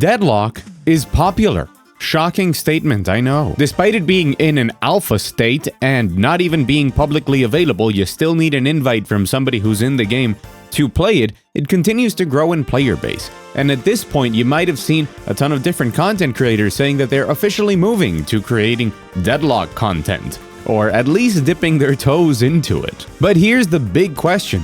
Deadlock is popular. Shocking statement, I know. Despite it being in an alpha state and not even being publicly available, you still need an invite from somebody who's in the game to play it. It continues to grow in player base. And at this point, you might have seen a ton of different content creators saying that they're officially moving to creating Deadlock content, or at least dipping their toes into it. But here's the big question: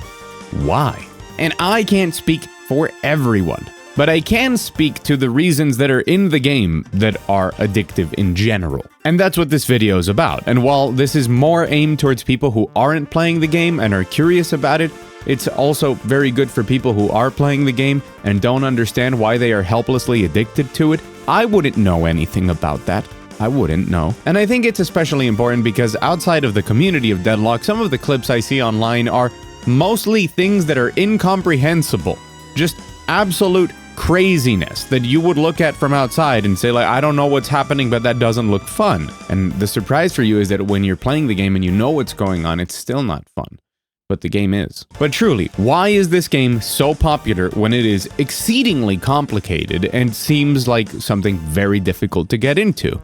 why? And I can't speak for everyone, but I can speak to the reasons that are in the game that are addictive in general. And that's what this video is about. And while this is more aimed towards people who aren't playing the game and are curious about it, it's also very good for people who are playing the game and don't understand why they are helplessly addicted to it. I wouldn't know anything about that. I wouldn't know. And I think it's especially important because outside of the community of Deadlock, some of the clips I see online are mostly things that are incomprehensible. Just absolute craziness that you would look at from outside and say, like, I don't know what's happening, but that doesn't look fun. And the surprise for you is that when you're playing the game and you know what's going on, it's still not fun. But the game is. But truly, why is this game so popular when it is exceedingly complicated and seems like something very difficult to get into?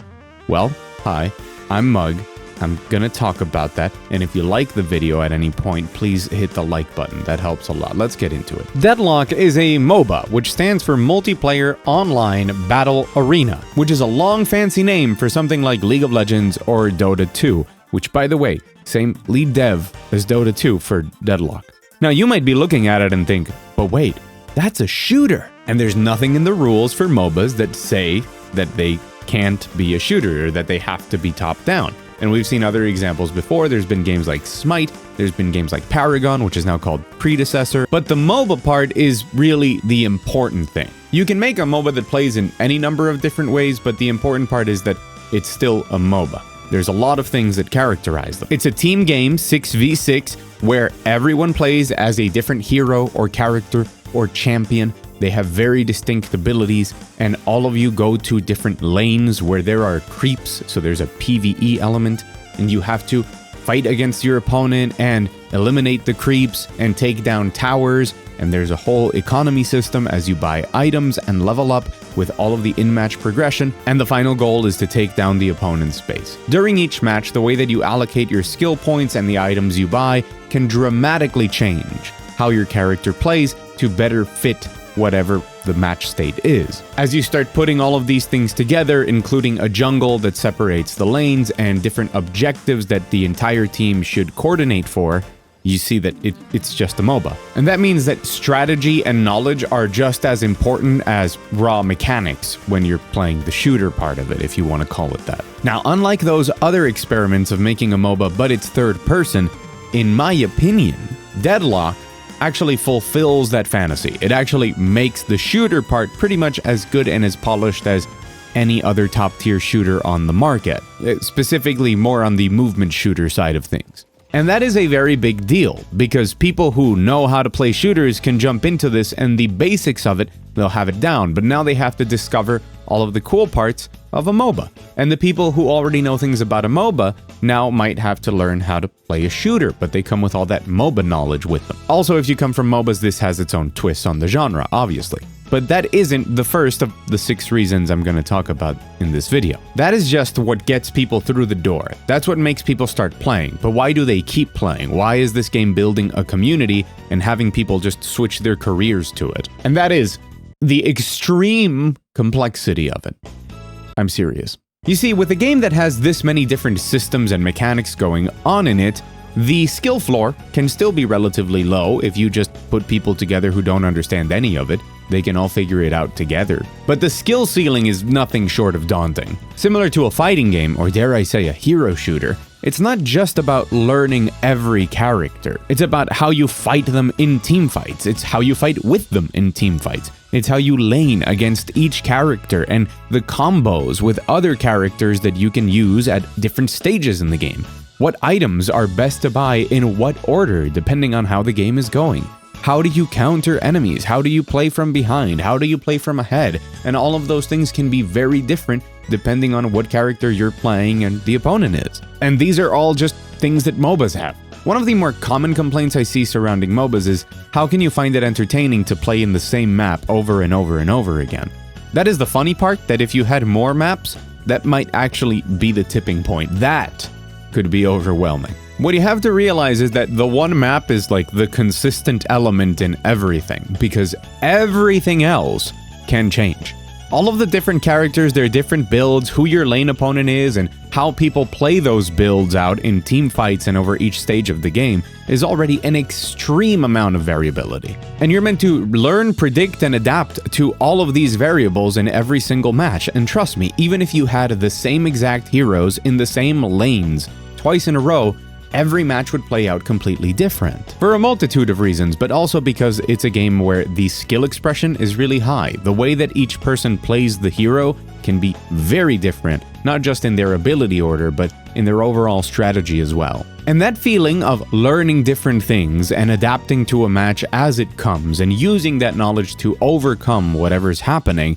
Well, hi, I'm Mug. I'm gonna talk about that, and if you like the video at any point, please hit the like button. That helps a lot. Let's get into it. Deadlock is a Moba, which stands for Multiplayer Online Battle Arena, which is a long fancy name for something like League of Legends or Dota 2, which, by the way, same lead dev as Dota 2 for Deadlock. Now, you might be looking at it and think, but wait, that's a shooter. And there's nothing in the rules for MOBAs that say that they can't be a shooter or that they have to be top-down. And we've seen other examples before. There's been games like Smite, there's been games like Paragon, which is now called Predecessor. But the MOBA part is really the important thing. You can make a MOBA that plays in any number of different ways, but the important part is that it's still a MOBA. There's a lot of things that characterize them. It's a team game, 6v6, where everyone plays as a different hero or character or champion. They have very distinct abilities, and all of you go to different lanes where there are creeps, so there's a PvE element, and you have to fight against your opponent and eliminate the creeps and take down towers, and there's a whole economy system as you buy items and level up with all of the in-match progression, and the final goal is to take down the opponent's base. During each match, the way that you allocate your skill points and the items you buy can dramatically change how your character plays to better fit whatever the match state is. As you start putting all of these things together, including a jungle that separates the lanes and different objectives that the entire team should coordinate for, you see that it's just a MOBA. And that means that strategy and knowledge are just as important as raw mechanics when you're playing the shooter part of it, if you want to call it that. Now, unlike those other experiments of making a MOBA, but it's third person, in my opinion, Deadlock actually fulfills that fantasy. It actually makes the shooter part pretty much as good and as polished as any other top-tier shooter on the market, specifically more on the movement shooter side of things. And that is a very big deal, because people who know how to play shooters can jump into this and the basics of it, they'll have it down, but now they have to discover all of the cool parts of a MOBA. And the people who already know things about a MOBA now might have to learn how to play a shooter, but they come with all that MOBA knowledge with them. Also, if you come from MOBAs, this has its own twist on the genre, obviously. But that isn't the first of the 6 reasons I'm going to talk about in this video. That is just what gets people through the door. That's what makes people start playing. But why do they keep playing? Why is this game building a community and having people just switch their careers to it? And that is the extreme complexity of it. I'm serious. You see, with a game that has this many different systems and mechanics going on in it, the skill floor can still be relatively low if you just put people together who don't understand any of it. They can all figure it out together. But the skill ceiling is nothing short of daunting. Similar to a fighting game, or dare I say a hero shooter, it's not just about learning every character. It's about how you fight them in teamfights. It's how you fight with them in teamfights. It's how you lane against each character and the combos with other characters that you can use at different stages in the game. What items are best to buy in what order depending on how the game is going. How do you counter enemies? How do you play from behind? How do you play from ahead? And all of those things can be very different depending on what character you're playing and the opponent is. And these are all just things that MOBAs have. One of the more common complaints I see surrounding MOBAs is, how can you find it entertaining to play in the same map over and over and over again? That is the funny part, that if you had more maps, that might actually be the tipping point. That could be overwhelming. What you have to realize is that the one map is like the consistent element in everything, because everything else can change. All of the different characters, their different builds, who your lane opponent is, and how people play those builds out in team fights and over each stage of the game is already an extreme amount of variability. And you're meant to learn, predict, and adapt to all of these variables in every single match. And trust me, even if you had the same exact heroes in the same lanes twice in a row, every match would play out completely different. For a multitude of reasons, but also because it's a game where the skill expression is really high. The way that each person plays the hero can be very different, not just in their ability order, but in their overall strategy as well. And that feeling of learning different things and adapting to a match as it comes and using that knowledge to overcome whatever's happening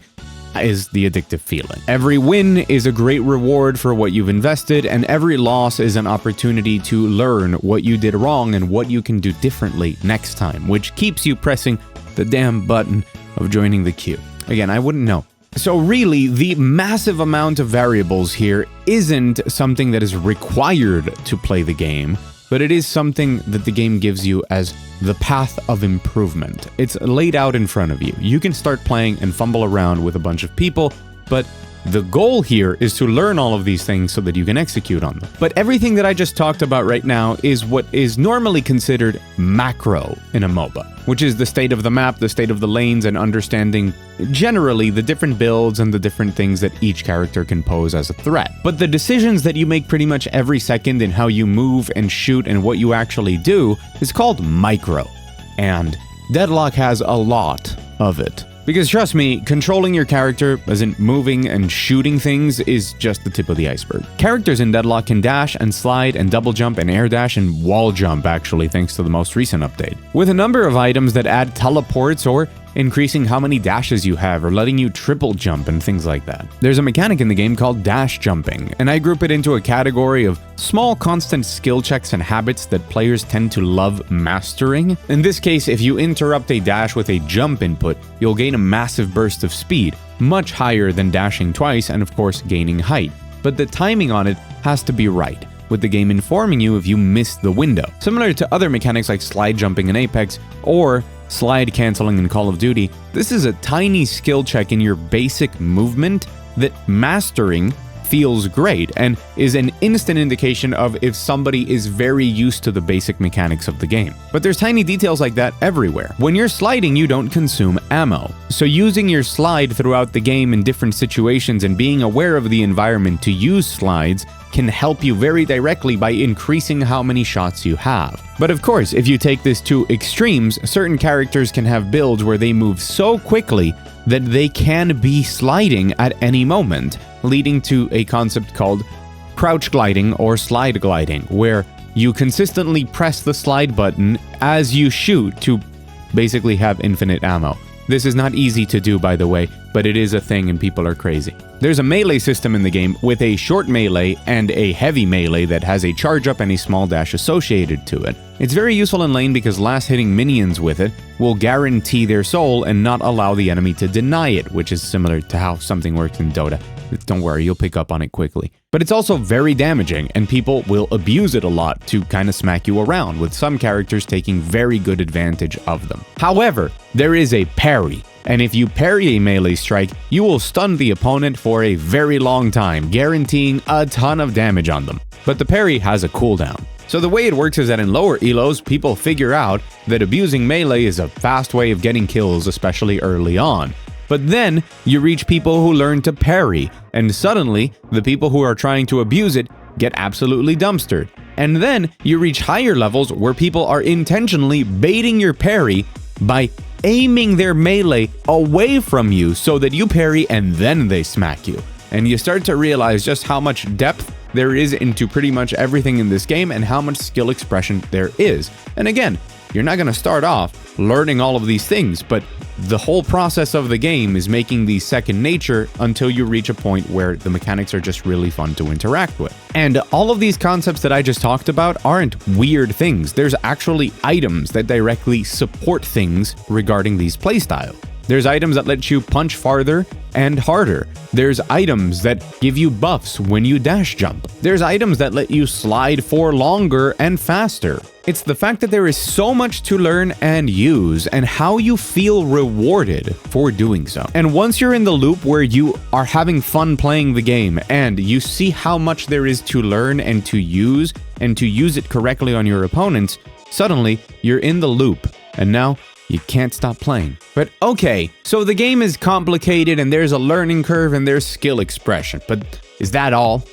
is the addictive feeling. Every win is a great reward for what you've invested, and every loss is an opportunity to learn what you did wrong and what you can do differently next time, which keeps you pressing the damn button of joining the queue. Again, I wouldn't know. So really, the massive amount of variables here isn't something that is required to play the game, but it is something that the game gives you as the path of improvement. It's laid out in front of you. You can start playing and fumble around with a bunch of people, but the goal here is to learn all of these things so that you can execute on them. But everything that I just talked about right now is what is normally considered macro in a MOBA, which is the state of the map, the state of the lanes, and understanding generally the different builds and the different things that each character can pose as a threat. But the decisions that you make pretty much every second in how you move and shoot and what you actually do is called micro. And Deadlock has a lot of it. Because trust me, controlling your character, as in moving and shooting things, is just the tip of the iceberg. Characters in Deadlock can dash and slide and double jump and air dash and wall jump, actually, thanks to the most recent update. With a number of items that add teleports or increasing how many dashes you have or letting you triple jump and things like that. There's a mechanic in the game called dash jumping, and I group it into a category of small constant skill checks and habits that players tend to love mastering. In this case, if you interrupt a dash with a jump input, you'll gain a massive burst of speed, much higher than dashing twice and of course gaining height. But the timing on it has to be right, with the game informing you if you miss the window. Similar to other mechanics like slide jumping in Apex or slide canceling in Call of Duty, this is a tiny skill check in your basic movement that mastering feels great and is an instant indication of if somebody is very used to the basic mechanics of the game. But there's tiny details like that everywhere. When you're sliding, you don't consume ammo. So using your slide throughout the game in different situations and being aware of the environment to use slides can help you very directly by increasing how many shots you have. But of course, if you take this to extremes, certain characters can have builds where they move so quickly that they can be sliding at any moment, leading to a concept called crouch gliding or slide gliding, where you consistently press the slide button as you shoot to basically have infinite ammo. This is not easy to do, by the way, but it is a thing and people are crazy. There's a melee system in the game with a short melee and a heavy melee that has a charge up and a small dash associated to it. It's very useful in lane because last hitting minions with it will guarantee their soul and not allow the enemy to deny it, which is similar to how something works in DOTA. Don't worry, you'll pick up on it quickly. But it's also very damaging, and people will abuse it a lot to kind of smack you around, with some characters taking very good advantage of them. However, there is a parry, and if you parry a melee strike, you will stun the opponent for a very long time, guaranteeing a ton of damage on them. But the parry has a cooldown. So the way it works is that in lower elos, people figure out that abusing melee is a fast way of getting kills, especially early on. But then you reach people who learn to parry, and suddenly the people who are trying to abuse it get absolutely dumpstered. And then you reach higher levels where people are intentionally baiting your parry by aiming their melee away from you so that you parry and then they smack you. And you start to realize just how much depth there is into pretty much everything in this game and how much skill expression there is. And again, you're not going to start off learning all of these things, but the whole process of the game is making these second nature until you reach a point where the mechanics are just really fun to interact with. And all of these concepts that I just talked about aren't weird things. There's actually items that directly support things regarding these playstyles. There's items that let you punch farther and harder. There's items that give you buffs when you dash jump. There's items that let you slide for longer and faster. It's the fact that there is so much to learn and use, and how you feel rewarded for doing so. And once you're in the loop where you are having fun playing the game, and you see how much there is to learn and to use it correctly on your opponents, suddenly you're in the loop, and now you can't stop playing. But okay, so the game is complicated and there's a learning curve and there's skill expression, but is that all?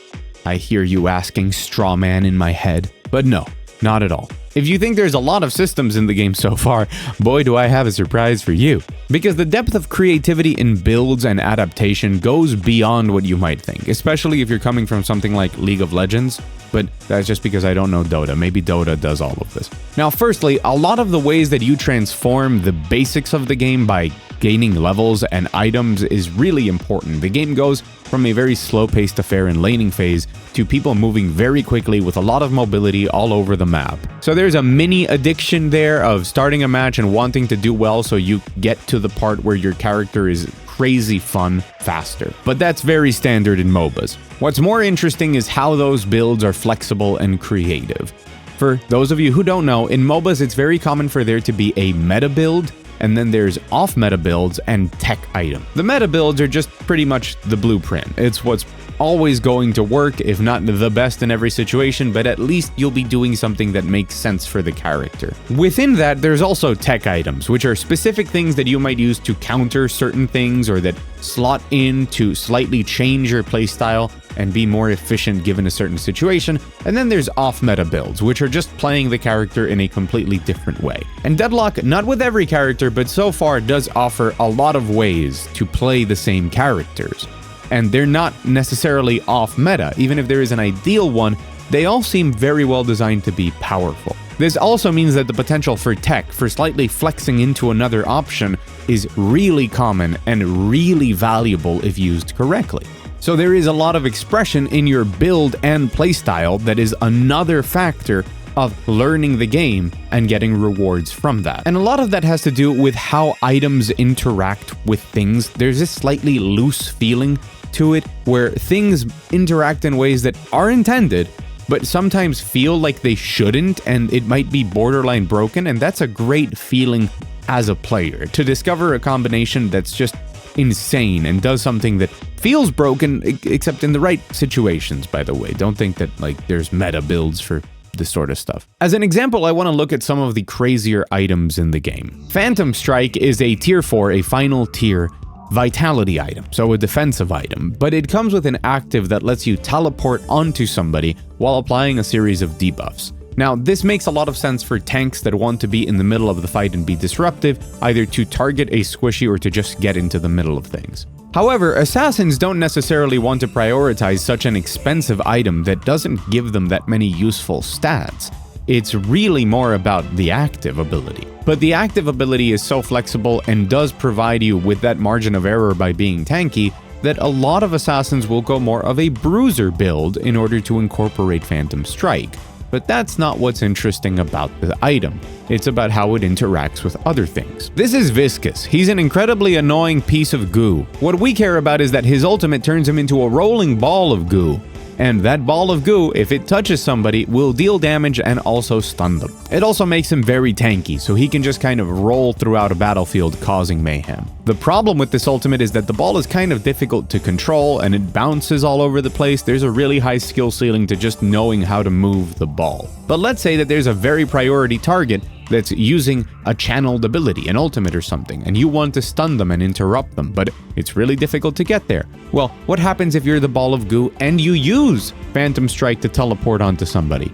I hear you asking, straw man in my head. But no, not at all. If you think there's a lot of systems in the game so far, boy do I have a surprise for you. Because the depth of creativity in builds and adaptation goes beyond what you might think, especially if you're coming from something like League of Legends, but that's just because I don't know Dota. Maybe Dota does all of this. Now, firstly, a lot of the ways that you transform the basics of the game by gaining levels and items is really important. The game goes from a very slow-paced affair in laning phase to people moving very quickly with a lot of mobility all over the map. So there's a mini addiction there of starting a match and wanting to do well so you get to the part where your character is crazy fun faster. But that's very standard in MOBAs. What's more interesting is how those builds are flexible and creative. For those of you who don't know, in MOBAs it's very common for there to be a meta build, and then there's off-meta builds and tech item. The meta builds are just pretty much the blueprint. It's what's always going to work, if not the best in every situation, but at least you'll be doing something that makes sense for the character. Within that, there's also tech items, which are specific things that you might use to counter certain things or that slot in to slightly change your playstyle and be more efficient given a certain situation. And then there's off-meta builds, which are just playing the character in a completely different way. And Deadlock, not with every character, but so far does offer a lot of ways to play the same characters. And they're not necessarily off-meta. Even if there is an ideal one, they all seem very well designed to be powerful. This also means that the potential for tech, for slightly flexing into another option, is really common and really valuable if used correctly. So there is a lot of expression in your build and playstyle that is another factor of learning the game and getting rewards from that. And a lot of that has to do with how items interact with things. There's this slightly loose feeling to it where things interact in ways that are intended, but sometimes feel like they shouldn't, and it might be borderline broken, and that's a great feeling as a player, to discover a combination that's just insane and does something that feels broken, except in the right situations, by the way. Don't think that like there's meta builds for this sort of stuff. As an example, I want to look at some of the crazier items in the game. Phantom Strike is a tier 4, a final tier vitality item, so a defensive item, but it comes with an active that lets you teleport onto somebody while applying a series of debuffs. Now, this makes a lot of sense for tanks that want to be in the middle of the fight and be disruptive, either to target a squishy or to just get into the middle of things. However, assassins don't necessarily want to prioritize such an expensive item that doesn't give them that many useful stats. It's really more about the active ability. But the active ability is so flexible and does provide you with that margin of error by being tanky that a lot of assassins will go more of a bruiser build in order to incorporate Phantom Strike. But that's not what's interesting about the item. It's about how it interacts with other things. This is Viscous. He's an incredibly annoying piece of goo. What we care about is that his ultimate turns him into a rolling ball of goo. And that ball of goo, if it touches somebody, will deal damage and also stun them. It also makes him very tanky, so he can just kind of roll throughout a battlefield causing mayhem. The problem with this ultimate is that the ball is kind of difficult to control and it bounces all over the place. There's a really high skill ceiling to just knowing how to move the ball. But let's say that there's a very priority target that's using a channeled ability, an ultimate or something, and you want to stun them and interrupt them, but it's really difficult to get there. Well, what happens if you're the ball of goo and you use Phantom Strike to teleport onto somebody?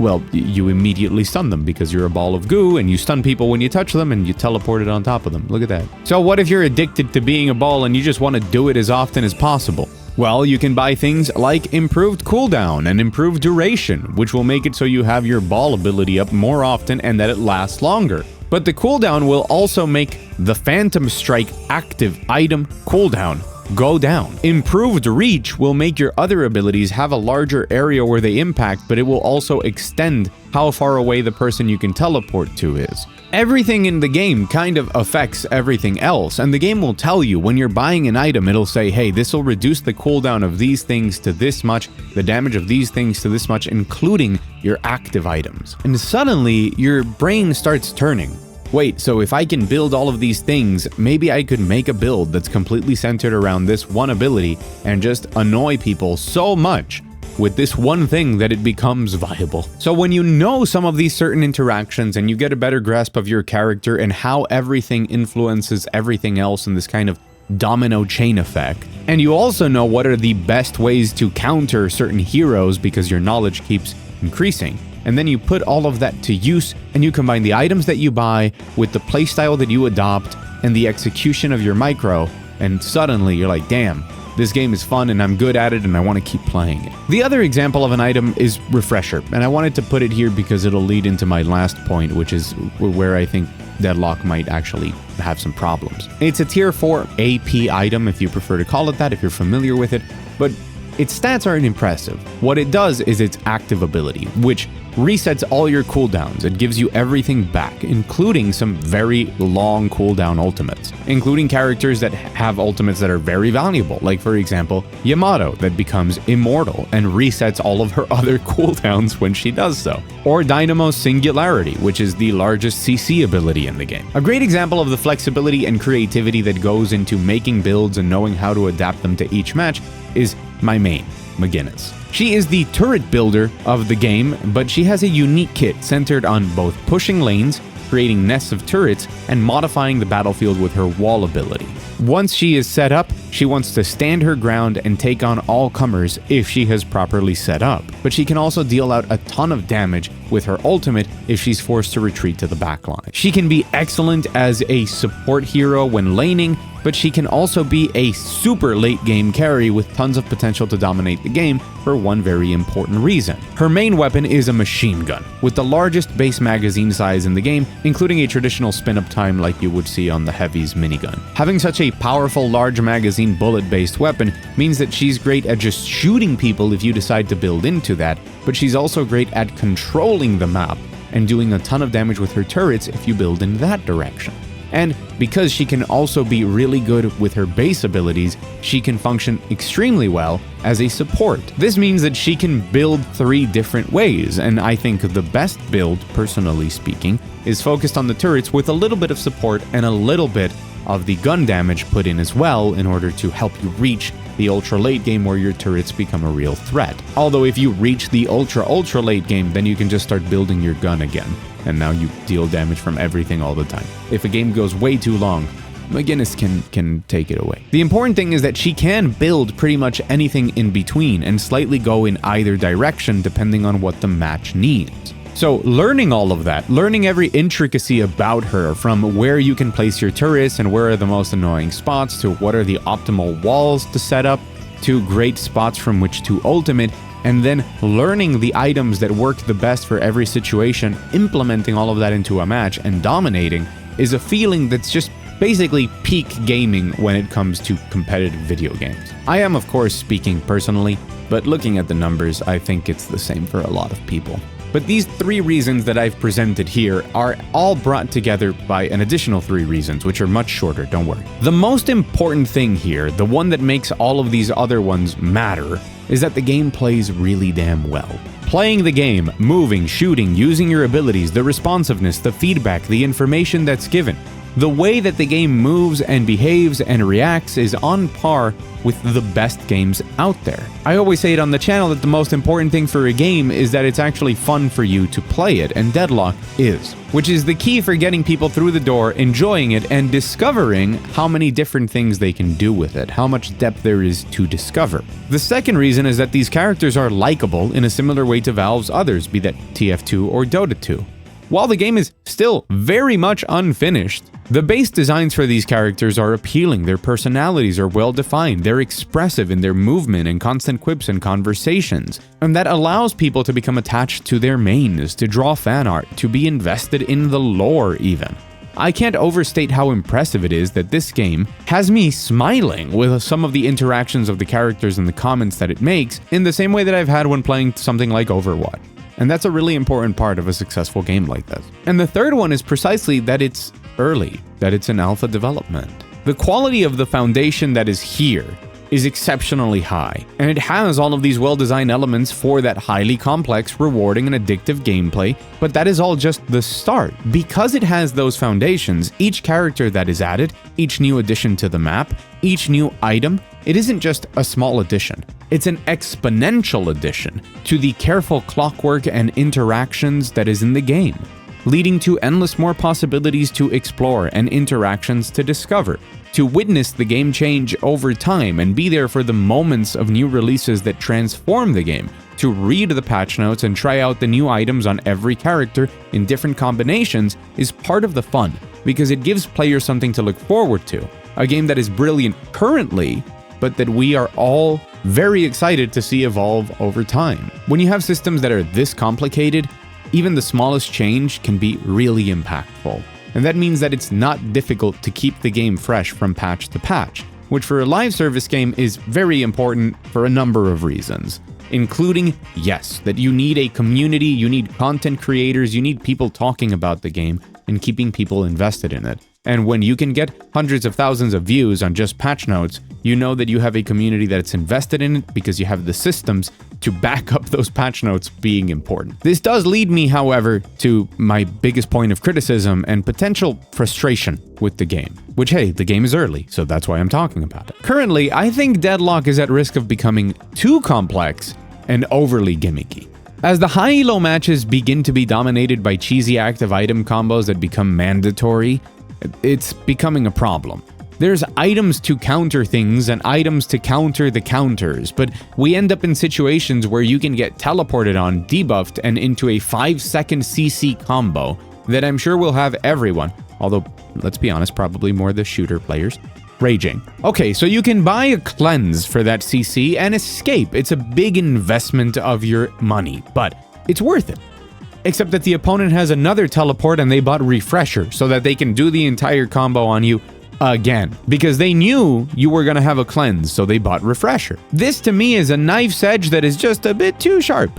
Well, you immediately stun them because you're a ball of goo and you stun people when you touch them and you teleport it on top of them. Look at that. So what if you're addicted to being a ball and you just want to do it as often as possible? Well, you can buy things like improved cooldown and improved duration, which will make it so you have your ball ability up more often and that it lasts longer. But the cooldown will also make the Phantom Strike active item cooldown go down. Improved reach will make your other abilities have a larger area where they impact, but it will also extend how far away the person you can teleport to is. Everything in the game kind of affects everything else, and the game will tell you when you're buying an item, it'll say, hey, this will reduce the cooldown of these things to this much, the damage of these things to this much, including your active items. And suddenly, your brain starts turning. Wait, so if I can build all of these things, maybe I could make a build that's completely centered around this one ability and just annoy people so much with this one thing that it becomes viable. So when you know some of these certain interactions and you get a better grasp of your character and how everything influences everything else in this kind of domino chain effect, and you also know what are the best ways to counter certain heroes because your knowledge keeps increasing, and then you put all of that to use and you combine the items that you buy with the playstyle that you adopt and the execution of your micro, and suddenly you're like, damn, this game is fun and I'm good at it and I want to keep playing it. The other example of an item is Refresher, and I wanted to put it here because it'll lead into my last point, which is where I think Deadlock might actually have some problems. It's a tier 4 AP item, if you prefer to call it that, if you're familiar with it, but its stats aren't impressive. What it does is its active ability, which resets all your cooldowns. It gives you everything back, including some very long cooldown ultimates, including characters that have ultimates that are very valuable, like for example, Yamato, that becomes immortal and resets all of her other cooldowns when she does so, or Dynamo's Singularity, which is the largest CC ability in the game. A great example of the flexibility and creativity that goes into making builds and knowing how to adapt them to each match is my main, McGinnis. She is the turret builder of the game, but she has a unique kit centered on both pushing lanes, creating nests of turrets, and modifying the battlefield with her wall ability. Once she is set up, she wants to stand her ground and take on all comers if she has properly set up, but she can also deal out a ton of damage with her ultimate if she's forced to retreat to the backline. She can be excellent as a support hero when laning, but she can also be a super late game carry with tons of potential to dominate the game for one very important reason. Her main weapon is a machine gun, with the largest base magazine size in the game, including a traditional spin-up time like you would see on the Heavy's minigun. Having such a powerful large magazine bullet-based weapon means that she's great at just shooting people if you decide to build into that, but she's also great at controlling the map and doing a ton of damage with her turrets if you build in that direction. And because she can also be really good with her base abilities, she can function extremely well as a support. This means that she can build 3 different ways, and I think the best build, personally speaking, is focused on the turrets with a little bit of support and a little bit of the gun damage put in as well in order to help you reach the ultra late game where your turrets become a real threat. Although if you reach the ultra late game, then you can just start building your gun again, and now you deal damage from everything all the time. If a game goes way too long, McGinnis can take it away. The important thing is that she can build pretty much anything in between and slightly go in either direction depending on what the match needs. So learning all of that, learning every intricacy about her, from where you can place your turrets and where are the most annoying spots, to what are the optimal walls to set up, to great spots from which to ultimate, and then learning the items that work the best for every situation, implementing all of that into a match and dominating, is a feeling that's just basically peak gaming when it comes to competitive video games. I am of course speaking personally, but looking at the numbers, I think it's the same for a lot of people. But these 3 reasons that I've presented here are all brought together by an additional 3 reasons, which are much shorter, don't worry. The most important thing here, the one that makes all of these other ones matter, is that the game plays really damn well. Playing the game, moving, shooting, using your abilities, the responsiveness, the feedback, the information that's given, the way that the game moves and behaves and reacts is on par with the best games out there. I always say it on the channel that the most important thing for a game is that it's actually fun for you to play it, and Deadlock is, which is the key for getting people through the door, enjoying it, and discovering how many different things they can do with it, how much depth there is to discover. The second reason is that these characters are likable in a similar way to Valve's others, be that TF2 or Dota 2. While the game is still very much unfinished, the base designs for these characters are appealing, their personalities are well defined, they're expressive in their movement and constant quips and conversations, and that allows people to become attached to their mains, to draw fan art, to be invested in the lore even. I can't overstate how impressive it is that this game has me smiling with some of the interactions of the characters and the comments that it makes, in the same way that I've had when playing something like Overwatch. And that's a really important part of a successful game like this. And the third one is precisely that it's early, that it's in alpha development. The quality of the foundation that is here is exceptionally high, and it has all of these well-designed elements for that highly complex, rewarding, and addictive gameplay, but that is all just the start. Because it has those foundations, each character that is added, each new addition to the map, each new item, it isn't just a small addition. It's an exponential addition to the careful clockwork and interactions that is in the game, leading to endless more possibilities to explore and interactions to discover, to witness the game change over time and be there for the moments of new releases that transform the game, to read the patch notes and try out the new items on every character in different combinations is part of the fun, because it gives players something to look forward to. A game that is brilliant currently, but that we are all very excited to see evolve over time. When you have systems that are this complicated, even the smallest change can be really impactful. And that means that it's not difficult to keep the game fresh from patch to patch, which for a live service game is very important for a number of reasons. Including, yes, that you need a community, you need content creators, you need people talking about the game and keeping people invested in it. And when you can get hundreds of thousands of views on just patch notes, you know that you have a community that's invested in it because you have the systems to back up those patch notes being important. This does lead me, however, to my biggest point of criticism and potential frustration with the game. Which, hey, the game is early, so that's why I'm talking about it. Currently, I think Deadlock is at risk of becoming too complex and overly gimmicky. As the high elo matches begin to be dominated by cheesy active item combos that become mandatory, it's becoming a problem. There's items to counter things and items to counter the counters, but we end up in situations where you can get teleported on, debuffed, and into a 5-second CC combo that I'm sure will have everyone, although let's be honest, probably more the shooter players, raging. Okay, so you can buy a cleanse for that CC and escape. It's a big investment of your money, but it's worth it. Except that the opponent has another teleport and they bought Refresher so that they can do the entire combo on you again. Because they knew you were gonna have a cleanse, so they bought Refresher. This to me is a knife's edge that is just a bit too sharp.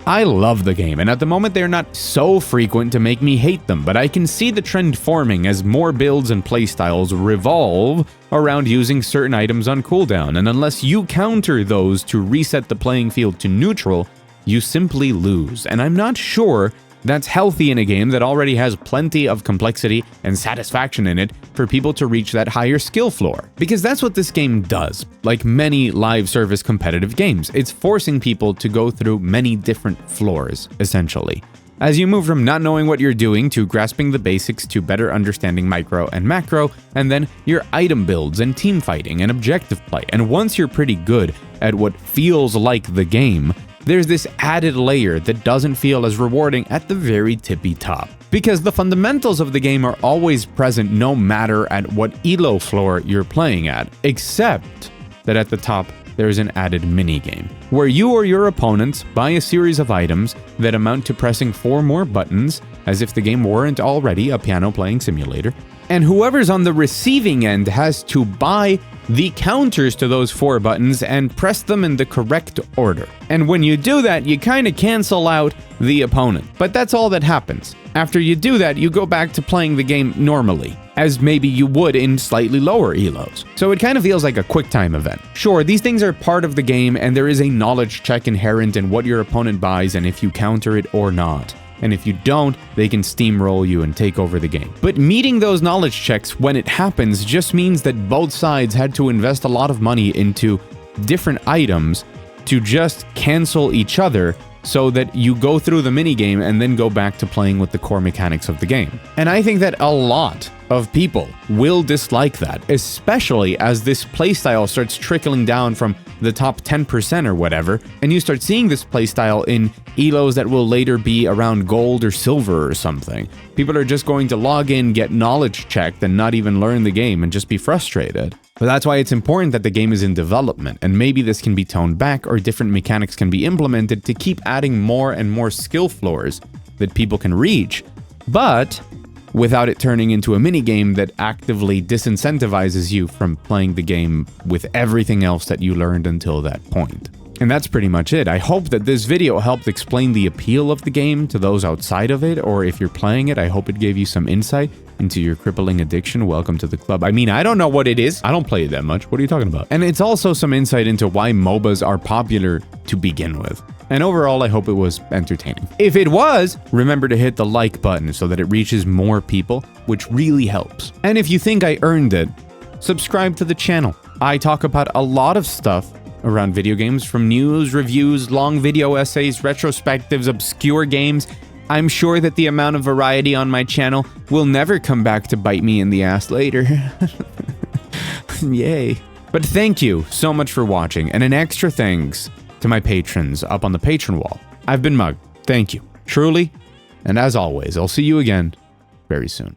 I love the game, and at the moment they're not so frequent to make me hate them, but I can see the trend forming as more builds and playstyles revolve around using certain items on cooldown, and unless you counter those to reset the playing field to neutral, you simply lose, and I'm not sure that's healthy in a game that already has plenty of complexity and satisfaction in it for people to reach that higher skill floor. Because that's what this game does, like many live service competitive games. It's forcing people to go through many different floors, essentially. As you move from not knowing what you're doing to grasping the basics to better understanding micro and macro, and then your item builds and team fighting and objective play. And once you're pretty good at what feels like the game, there's this added layer that doesn't feel as rewarding at the very tippy top. Because the fundamentals of the game are always present no matter at what elo floor you're playing at, except that at the top there's an added minigame, where you or your opponents buy a series of items that amount to pressing 4 more buttons, as if the game weren't already a piano-playing simulator, and whoever's on the receiving end has to buy the counters to those 4 buttons and press them in the correct order. And when you do that, you kind of cancel out the opponent. But that's all that happens. After you do that, you go back to playing the game normally, as maybe you would in slightly lower elos. So it kind of feels like a quick time event. Sure, these things are part of the game, and there is a knowledge check inherent in what your opponent buys and if you counter it or not. And if you don't, they can steamroll you and take over the game. But meeting those knowledge checks when it happens just means that both sides had to invest a lot of money into different items to just cancel each other so that you go through the minigame and then go back to playing with the core mechanics of the game. And I think that a lot of people will dislike that, especially as this playstyle starts trickling down from the top 10% or whatever, and you start seeing this playstyle in elos that will later be around gold or silver or something. People are just going to log in, get knowledge checked, and not even learn the game and just be frustrated. But that's why it's important that the game is in development, and maybe this can be toned back or different mechanics can be implemented to keep adding more and more skill floors that people can reach, but without it turning into a minigame that actively disincentivizes you from playing the game with everything else that you learned until that point. And that's pretty much it. I hope that this video helped explain the appeal of the game to those outside of it, or if you're playing it, I hope it gave you some insight into your crippling addiction. Welcome to the club. I mean, I don't know what it is. I don't play it that much. What are you talking about? And it's also some insight into why MOBAs are popular to begin with. And overall, I hope it was entertaining. If it was, remember to hit the like button so that it reaches more people, which really helps. And if you think I earned it, subscribe to the channel. I talk about a lot of stuff around video games, from news, reviews, long video essays, retrospectives, obscure games. I'm sure that the amount of variety on my channel will never come back to bite me in the ass later. Yay. But thank you so much for watching, and an extra thanks to my patrons up on the patron wall. I've been Mug. Thank you. Truly. And as always, I'll see you again very soon.